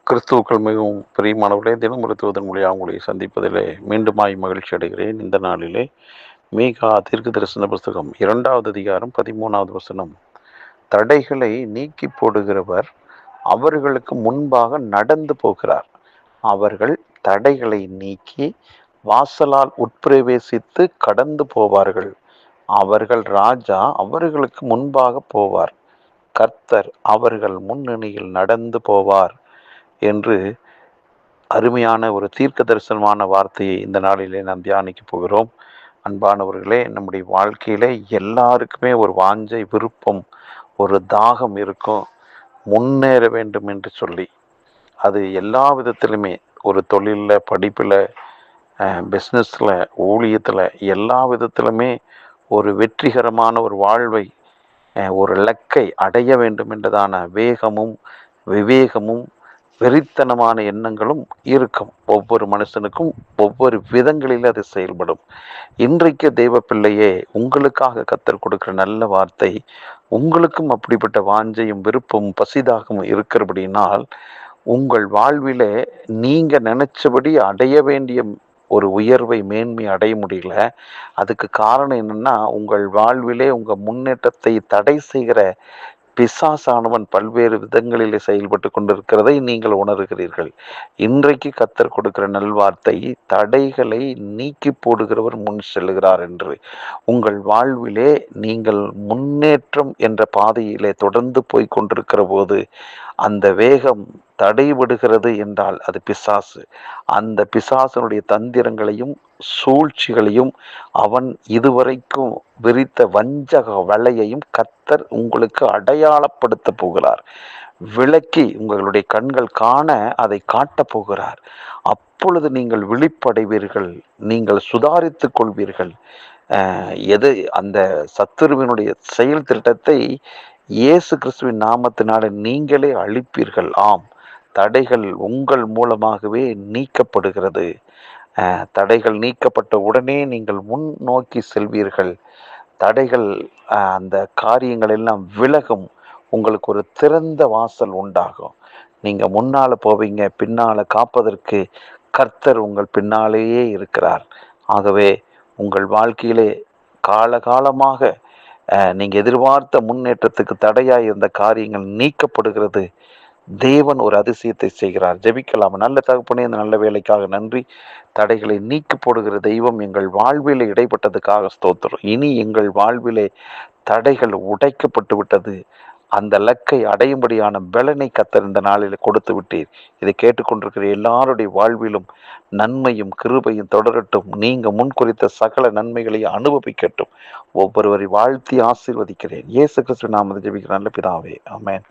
கிறிஸ்துவுக்கள் மிகவும் பிரியமானவர்களே, தினம் மருத்துவதன் மொழியாக உங்களை சந்திப்பதிலே மீண்டுமாய் மகிழ்ச்சி அடைகிறேன். இந்த நாளிலே மீகா தீர்க்க தரிசன புஸ்தகம் 2வது அதிகாரம் 13வது வசனம். தடைகளை நீக்கி போடுகிறவர் அவர்களுக்கு முன்பாக நடந்து போகிறார். அவர்கள் தடைகளை நீக்கி வாசலால் உட்பிரவேசித்து கடந்து போவார்கள். அவர்கள் ராஜா அவர்களுக்கு முன்பாக போவார். கர்த்தர் அவர்கள் முன்னணியில் நடந்து போவார் என்று அருமையான ஒரு தீர்க்க தரிசனமான வார்த்தையை இந்த நாளிலே நாம் தியானிக்க போகிறோம். அன்பானவர்களே, நம்முடைய வாழ்க்கையிலே எல்லாருக்குமே ஒரு வாஞ்சை, விருப்பம், ஒரு தாகம் இருக்கும், முன்னேற வேண்டும் என்று சொல்லி. அது எல்லா விதத்திலுமே, ஒரு தொழிலில், படிப்பில், பிஸ்னஸில், ஊழியத்தில், எல்லா விதத்திலுமே ஒரு வெற்றிகரமான ஒரு வாழ்வை, ஒரு இலக்கை அடைய வேண்டும் என்றதான வேகமும் விவேகமும் வெறித்தனமான எண்ணங்களும் இருக்கும். ஒவ்வொரு மனுஷனுக்கும் ஒவ்வொரு விதங்களில் அது செயல்படும். இன்றைக்கு தெய்வ பிள்ளையே, உங்களுக்காக கர்த்தர் கொடுக்கிற நல்ல வார்த்தை, உங்களுக்கும் அப்படிப்பட்ட வாஞ்சையும் விருப்பமும் பசிதாகவும் இருக்கிறபடினால், உங்கள் வாழ்விலே நீங்க நினைச்சபடி அடைய வேண்டிய ஒரு உயர்வை, மேன்மை அடைய முடியல. அதுக்கு காரணம் என்னன்னா, உங்கள் வாழ்விலே உங்க முன்னேற்றத்தை தடை செய்கிற பிசாசானவன் பல்வேறு விதங்களிலே செயல்பட்டு கொண்டிருக்கிறதை நீங்கள் உணர்கிறீர்கள். இன்றைக்கு கர்த்தர் கொடுக்கிற நல்வார்த்தை, தடைகளை நீக்கி போடுகிறவர் முன் செல்கிறார் என்று. உங்கள் வாழ்விலே நீங்கள் முன்னேற்றம் என்ற பாதையிலே தொடர்ந்து போய் கொண்டிருக்கிற போது அந்த வேகம் தடைபடுகிறது என்றால் அது பிசாசு. அந்த பிசாசனுடைய தந்திரங்களையும் சூழ்ச்சிகளையும், அவன் இதுவரைக்கும் விரித்த வஞ்சக வலையையும் கர்த்தர் உங்களுக்கு அடையாளப்படுத்த போகிறார். விளக்கி உங்களுடைய கண்கள் காண அதை காட்டப் போகிறார். அப்பொழுது நீங்கள் விழிப்படைவீர்கள், நீங்கள் சுதாரித்து கொள்வீர்கள். எது அந்த சத்துருவினுடைய செயல் திட்டத்தை இயேசு கிறிஸ்துவின் நாமத்தினால நீங்களே அழிப்பீர்கள். ஆம், தடைகள் உங்கள் மூலமாகவே நீக்கப்படுகிறது. தடைகள் நீக்கப்பட்ட உடனே நீங்கள் முன் நோக்கி செல்வீர்கள். தடைகள், அந்த காரியங்கள் எல்லாம் விலகும். உங்களுக்கு ஒரு திறந்த வாசல் உண்டாகும். நீங்க முன்னால போவீங்க, பின்னால காப்பதற்கு கர்த்தர் உங்கள் பின்னாலேயே இருக்கிறார். ஆகவே உங்கள் வாழ்க்கையிலே காலகாலமாக நீங்க எதிர்பார்த்த முன்னேற்றத்துக்கு தடையாய் இருந்த காரியங்கள் நீக்கப்படுகிறது. தேவன் ஒரு அதிசயத்தை செய்கிறார். ஜெபிக்கலாம். நல்ல தகப்பனே, இந்த நல்ல வேலைக்காக நன்றி. தடைகளை நீக்கி போடுகிற தெய்வம் எங்கள் வாழ்விலே இடைப்பட்டதுக்காக ஸ்தோத்திரம். இனி எங்கள் வாழ்விலே தடைகள் உடைக்கப்பட்டு விட்டது. அந்த இலக்கை அடையும்படியான பலனை கர்த்தர் இந்த நாளில் கொடுத்து விட்டீர். இதை கேட்டுக்கொண்டிருக்கிற எல்லாருடைய வாழ்விலும் நன்மையும் கிருபையும் தொடரட்டும். நீங்க முன்குறித்த சகல நன்மைகளை அனுபவிக்கட்டும். ஒவ்வொருவரை வாழ்த்தி ஆசீர்வதிக்கிறேன். இயேசு கிறிஸ்து நாமத்தில் ஜெபிக்கிறேன் நல்ல பிதாவே, ஆமென்.